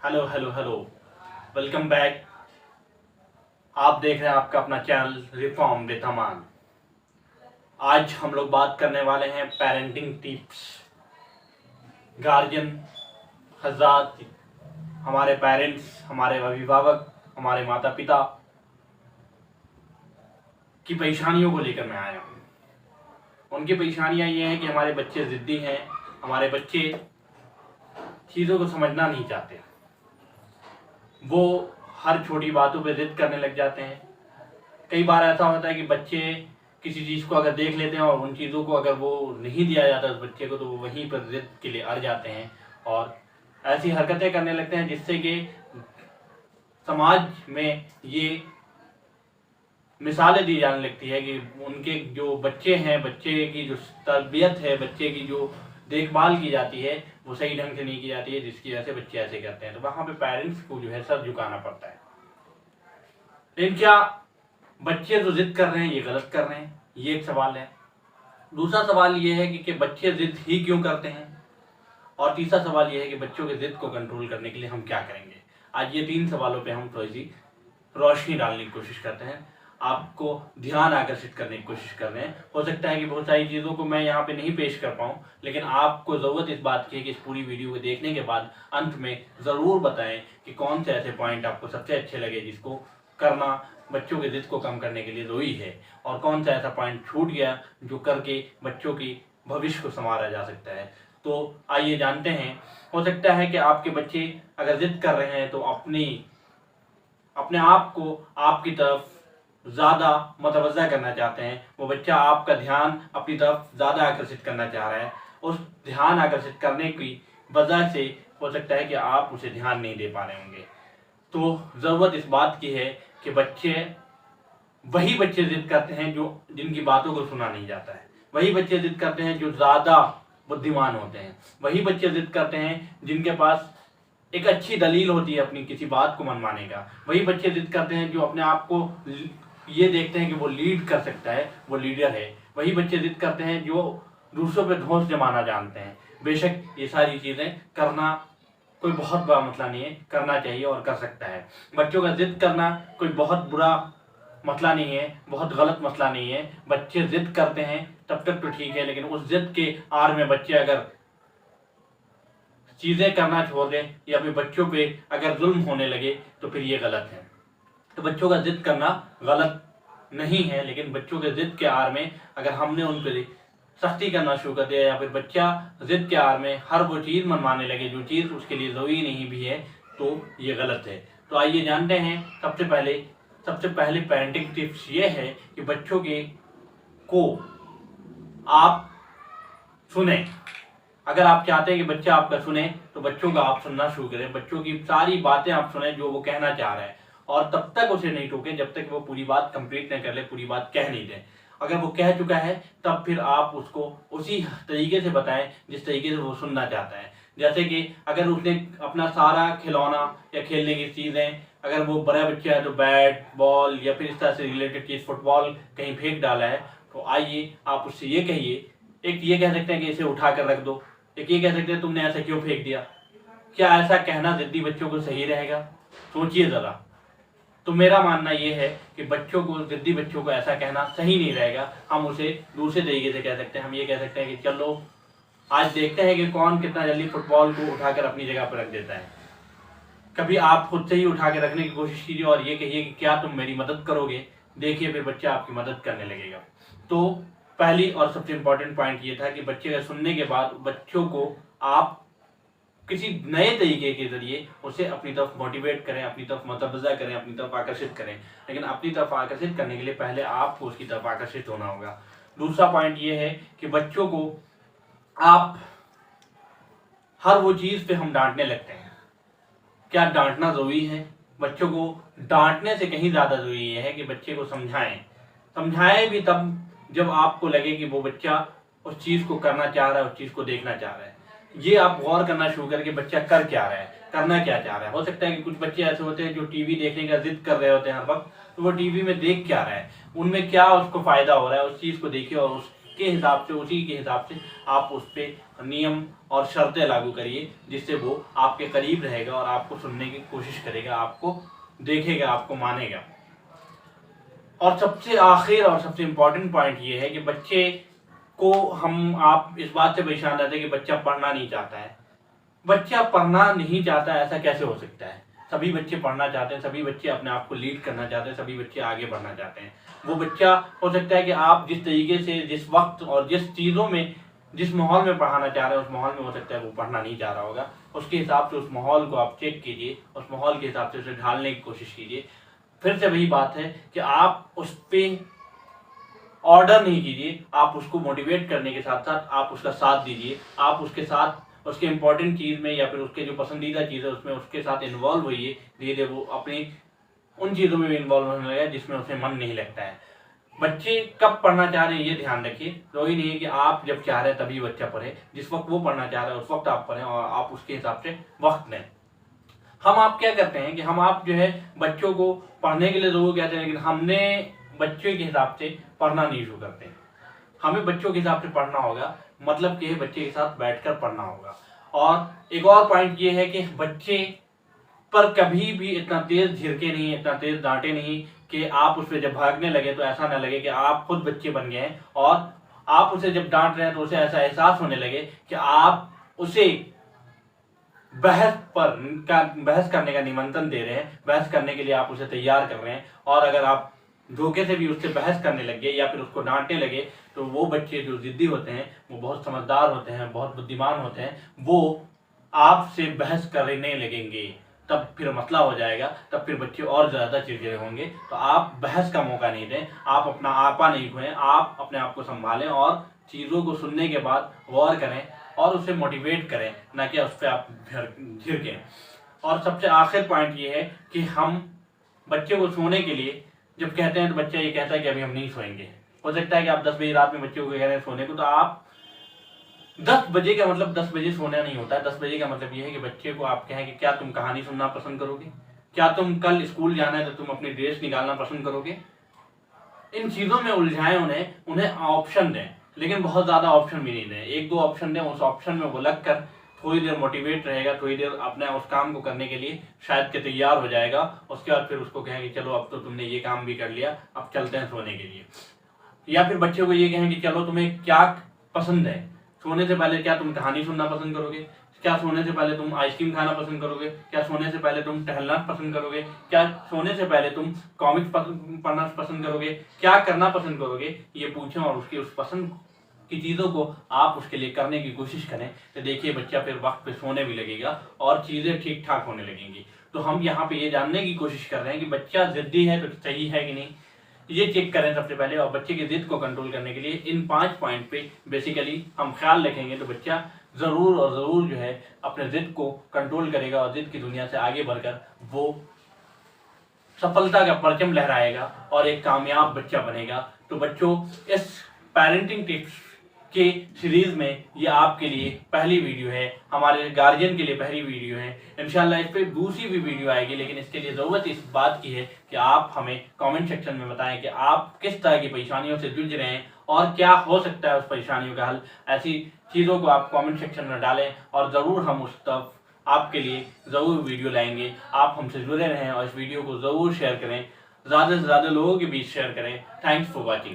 Hello hello hello, welcome back. आप देख रहे हैं आपका अपना चैनल रिफॉर्म विद अमान। आज हम लोग बात करने वाले हैं पेरेंटिंग टिप्स। गार्जियन हजरात, हमारे पेरेंट्स, हमारे अभिभावक, हमारे माता पिता की परेशानियों को लेकर मैं आया हूँ। उनकी परेशानियाँ ये हैं कि हमारे बच्चे ज़िद्दी हैं, हमारे बच्चे चीज़ों को समझना नहीं चाहते, वो हर छोटी बातों पे ज़िद करने लग जाते हैं। कई बार ऐसा होता है कि बच्चे किसी चीज़ को अगर देख लेते हैं और उन चीज़ों को अगर वो नहीं दिया जाता उस बच्चे को, तो वो वहीं पर ज़िद के लिए अड़ जाते हैं और ऐसी हरकतें करने लगते हैं जिससे कि समाज में ये मिसालें दी जाने लगती है कि उनके जो बच्चे हैं, बच्चे की जो तरबियत है, बच्चे की जो देखभाल की जाती है वो सही ढंग से नहीं की जाती है, जिसकी वजह से बच्चे ऐसे करते हैं। तो वहाँ पे पेरेंट्स को जो है सर झुकाना पड़ता है। लेकिन क्या बच्चे जो जिद कर रहे हैं ये गलत कर रहे हैं? ये एक सवाल है। दूसरा सवाल ये है कि बच्चे जिद ही क्यों करते हैं? और तीसरा सवाल ये है कि बच्चों के जिद को कंट्रोल करने के लिए हम क्या करेंगे? आज ये 3 सवालों पे हम थोड़ी सी रोशनी डालने की कोशिश करते हैं, आपको ध्यान आकर्षित करने की कोशिश कर रहे हैं। हो सकता है कि बहुत सारी चीज़ों को मैं यहाँ पे नहीं पेश कर पाऊँ, लेकिन आपको ज़रूरत इस बात की है कि इस पूरी वीडियो को देखने के बाद अंत में ज़रूर बताएं कि कौन से ऐसे पॉइंट आपको सबसे अच्छे लगे जिसको करना बच्चों के जिद को कम करने के लिए ज़रूरी है, और कौन सा ऐसा पॉइंट छूट गया जो करके बच्चों की भविष्य को संवारा जा सकता है। तो आइए जानते हैं। हो सकता है कि आपके बच्चे अगर जिद कर रहे हैं तो अपने आप को आपकी तरफ ज़्यादा मतवज़्ज़ा करना चाहते हैं। वो बच्चा आपका ध्यान अपनी तरफ ज़्यादा आकर्षित करना चाह रहा है। उस ध्यान आकर्षित करने की वजह से हो सकता है कि आप उसे ध्यान नहीं दे पा रहे होंगे। तो ज़रूरत इस बात की है कि वही बच्चे जिद करते हैं जिनकी बातों को सुना नहीं जाता है। वही बच्चे जिद करते हैं जो ज़्यादा बुद्धिमान होते हैं। वही बच्चे जिद करते हैं जिनके पास एक अच्छी दलील होती है अपनी किसी बात को मनवाने का। वही बच्चे जिद करते हैं जो अपने आप को ये देखते हैं कि वो लीड कर सकता है, वो लीडर है। वही बच्चे जिद करते हैं जो दूसरों पे धौंस जमाना जानते हैं। बेशक ये सारी चीज़ें करना कोई बहुत बड़ा मसला नहीं है, करना चाहिए और कर सकता है। बच्चों का जिद करना कोई बहुत बुरा मसला नहीं है, बहुत गलत मसला नहीं है। बच्चे जिद करते हैं तब तक तो ठीक है, लेकिन उस जिद के आड़ में बच्चे अगर चीज़ें करना छोड़ दें या फिर बच्चों पे अगर जुल्म होने लगे तो फिर ये गलत है। तो बच्चों का जिद करना गलत नहीं है, लेकिन बच्चों के जिद के आड़ में अगर हमने उन पर सख्ती करना शुरू कर दिया या फिर बच्चा जिद के आड़ में हर वो चीज़ मनवाने लगे जो चीज़ उसके लिए ज़रूरी नहीं भी है, तो ये गलत है। तो आइए जानते हैं। सबसे पहले पेरेंटिंग टिप्स ये है कि बच्चों को आप सुने। अगर आप चाहते हैं कि बच्चा आपका सुने तो बच्चों का आप सुनना शुरू करें। बच्चों की सारी बातें आप सुने जो वो कहना चाह रहा है, और तब तक उसे नहीं टोकें जब तक वो पूरी बात कंप्लीट नहीं कर ले, पूरी बात कह नहीं दे। अगर वो कह चुका है तब फिर आप उसको उसी तरीके से बताएं जिस तरीके से वो सुनना चाहता है। जैसे कि अगर उसने अपना सारा खिलौना या खेलने की चीज़ें, अगर वो बड़ा बच्चा है तो बैट बॉल या फिर इस तरह से रिलेटेड चीज़ फुटबॉल कहीं फेंक डाला है, तो आइए आप उससे ये कहिए। एक ये कह सकते हैं कि इसे उठा कर रख दो, एक ये कह सकते हैं तुमने ऐसा क्यों फेंक दिया। क्या ऐसा कहना जिद्दी बच्चों को सही रहेगा? सोचिए ज़रा। तो मेरा मानना ये है कि जिद्दी बच्चों को ऐसा कहना सही नहीं रहेगा। हम उसे दूसरे तरीके से कह सकते हैं। हम ये कह सकते हैं कि चलो आज देखते हैं कि कौन कितना जल्दी फुटबॉल को उठाकर अपनी जगह पर रख देता है। कभी आप खुद से ही उठा के रखने की कोशिश कीजिए और ये कहिए कि क्या तुम मेरी मदद करोगे। देखिए फिर बच्चा आपकी मदद करने लगेगा। तो पहली और सबसे इम्पोर्टेंट पॉइंट ये था कि बच्चे का सुनने के बाद बच्चों को आप किसी नए तरीके के जरिए उसे अपनी तरफ मोटिवेट करें, अपनी तरफ मतवज़्ज़ा करें, अपनी तरफ आकर्षित करें। लेकिन अपनी तरफ आकर्षित करने के लिए पहले आपको उसकी तरफ आकर्षित होना होगा। दूसरा पॉइंट ये है कि बच्चों को आप हर वो चीज़ पे हम डांटने लगते हैं। क्या डांटना ज़रूरी है? बच्चों को डांटने से कहीं ज़्यादा ज़रूरी है कि बच्चे को समझाएं भी तब जब आपको लगे कि वो बच्चा उस चीज़ को करना चाह रहा है, उस चीज़ को देखना चाह रहा है। ये आप गौर करना शुरू करके बच्चा कर क्या रहा है, करना क्या चाह रहा है। हो सकता है कि कुछ बच्चे ऐसे होते हैं जो टीवी देखने का जिद कर रहे होते हैं हर वक्त, तो वो टीवी में देख क्या रहा है, उनमें क्या उसको फ़ायदा हो रहा है, उस चीज़ को देखिए और उसके हिसाब से, उसी के हिसाब से आप उस पर नियम और शर्तें लागू करिए, जिससे वो आपके करीब रहेगा और आपको सुनने की कोशिश करेगा, आपको देखेगा, आपको मानेगा। और सबसे आखिर और सबसे इम्पोर्टेंट पॉइंट ये है कि बच्चे को आप इस बात से परेशान रहते हैं कि बच्चा पढ़ना नहीं चाहता है। बच्चा पढ़ना नहीं चाहता है, ऐसा कैसे हो सकता है? सभी बच्चे पढ़ना चाहते हैं, सभी बच्चे अपने आप को लीड करना चाहते हैं, सभी बच्चे आगे बढ़ना चाहते हैं। वो बच्चा हो सकता है कि आप जिस तरीके से, जिस वक्त और जिस चीज़ों में, जिस माहौल में पढ़ाना चाह रहे हैं, उस माहौल में हो सकता है वो पढ़ना नहीं चाह रहा होगा। उसके हिसाब से उस माहौल को आप चेक कीजिए, उस माहौल के हिसाब से उसे ढालने की कोशिश कीजिए। फिर से वही बात है कि आप उस पर ऑर्डर नहीं कीजिए, आप उसको मोटिवेट करने के साथ साथ आप उसका साथ दीजिए। आप उसके साथ उसके इम्पोर्टेंट चीज़ में या फिर उसके जो पसंदीदा चीज़ है उसमें उसके साथ इन्वॉल्व होइए। धीरे धीरे वो अपनी उन चीज़ों में भी इन्वॉल्व होने लगेगा जिसमें उसे मन नहीं लगता है। बच्चे कब पढ़ना चाह रहे हैं ये ध्यान रखिए। तो ही नहीं है कि आप जब चाह रहे हैं तभी बच्चा पढ़े, जिस वक्त वो पढ़ना चाह रहा है उस वक्त आप पढ़ें और आप उसके हिसाब से वक्त दें। आप क्या करते हैं कि आप जो है बच्चों को पढ़ने के लिए ज़रूर कहते हैं, लेकिन हमने बच्चे के हिसाब से पढ़ना नहीं शुरू करते। हमें बच्चों के हिसाब से पढ़ना होगा, मतलब कि बच्चे के साथ बैठकर पढ़ना होगा। और एक और पॉइंट ये है कि बच्चे पर कभी भी इतना तेज झिड़के नहीं, इतना तेज डांटे नहीं कि आप उस पर जब भागने लगे तो ऐसा ना लगे कि आप खुद बच्चे बन गए हैं और आप उसे जब डांट रहे हैं तो उसे ऐसा एहसास होने लगे कि आप उसे बहस करने का निमंत्रण दे रहे हैं, बहस करने के लिए आप उसे तैयार कर रहे हैं। और अगर आप धोखे से भी उससे बहस करने लगे या फिर उसको डांटने लगे तो वो बच्चे जो जिद्दी होते हैं, वो बहुत समझदार होते हैं, बहुत बुद्धिमान होते हैं, वो आपसे बहस करने लगेंगे। तब फिर मसला हो जाएगा, तब फिर बच्चे और ज़्यादा चिड़चिड़े होंगे। तो आप बहस का मौका नहीं दें, आप अपना आपा नहीं खोएं, आप अपने आप को संभालें और चीज़ों को सुनने के बाद गौर करें और उसे मोटिवेट करें, ना कि उस पर आप झिड़कें। और सबसे आखिर पॉइंट ये है कि हम बच्चे को सोने के लिए जब कहते हैं तो बच्चा ये कहता है कि अभी हम नहीं सोएंगे। हो सकता है कि आप 10 बजे रात में बच्चे को कह रहे हैं सोने को, तो आप 10 बजे का मतलब 10 बजे सोना नहीं होता है। 10 बजे का मतलब ये है कि बच्चे को आप कहें कि क्या तुम कहानी सुनना पसंद करोगे, क्या तुम कल स्कूल जाना है तो तुम अपनी ड्रेस निकालना पसंद करोगे। इन चीज़ों में उलझाएं उन्हें ऑप्शन दें, लेकिन बहुत ज़्यादा ऑप्शन भी नहीं दें। 1-2 ऑप्शन दें, उस ऑप्शन में वो लग कर थोड़ी देर मोटिवेट रहेगा, थोड़ी देर अपने उस काम को करने के लिए शायद के तैयार हो जाएगा। उसके बाद फिर उसको कहें कि चलो अब तो तुमने ये काम भी कर लिया, अब चलते हैं सोने के लिए। या फिर बच्चे को ये कहें कि चलो तुम्हें क्या पसंद है, सोने से पहले क्या तुम कहानी सुनना पसंद करोगे, क्या सोने से पहले तुम आइसक्रीम खाना पसंद करोगे, क्या सोने से पहले तुम टहलना पसंद करोगे, क्या सोने से पहले तुम कॉमिक्स पढ़ना पसंद करोगे, क्या करना पसंद करोगे। ये पूछें और उसकी उस पसंद की चीज़ों को आप उसके लिए करने की कोशिश करें। तो देखिए बच्चा फिर वक्त पे सोने भी लगेगा और चीज़ें ठीक ठाक होने लगेंगी। तो हम यहाँ पे ये जानने की कोशिश कर रहे हैं कि बच्चा ज़िद्दी है तो सही है कि नहीं, ये चेक करें सबसे पहले। और बच्चे की जिद को कंट्रोल करने के लिए इन 5 पॉइंट पे बेसिकली हम ख्याल रखेंगे तो बच्चा ज़रूर और ज़रूर जो है अपने जिद को कंट्रोल करेगा और जिद की दुनिया से आगे बढ़कर वो सफलता का परचम लहराएगा और एक कामयाब बच्चा बनेगा। तो बच्चों, इस पेरेंटिंग टिप्स के सीरीज में ये आपके लिए पहली वीडियो है, हमारे गार्जियन के लिए पहली वीडियो है। इंशाल्लाह इस पर दूसरी भी वीडियो आएगी, लेकिन इसके लिए ज़रूरत इस बात की है कि आप हमें कमेंट सेक्शन में बताएं कि आप किस तरह की परेशानियों से जूझ रहे हैं और क्या हो सकता है उस परेशानियों का हल। ऐसी चीज़ों को आप कमेंट सेक्शन में डालें और ज़रूर हम उस तरफ आपके लिए ज़रूर वीडियो लाएंगे। आप हमसे जुड़े रहें और इस वीडियो को ज़रूर शेयर करें, ज़्यादा से ज़्यादा लोगों के बीच शेयर करें। Thanks for watching.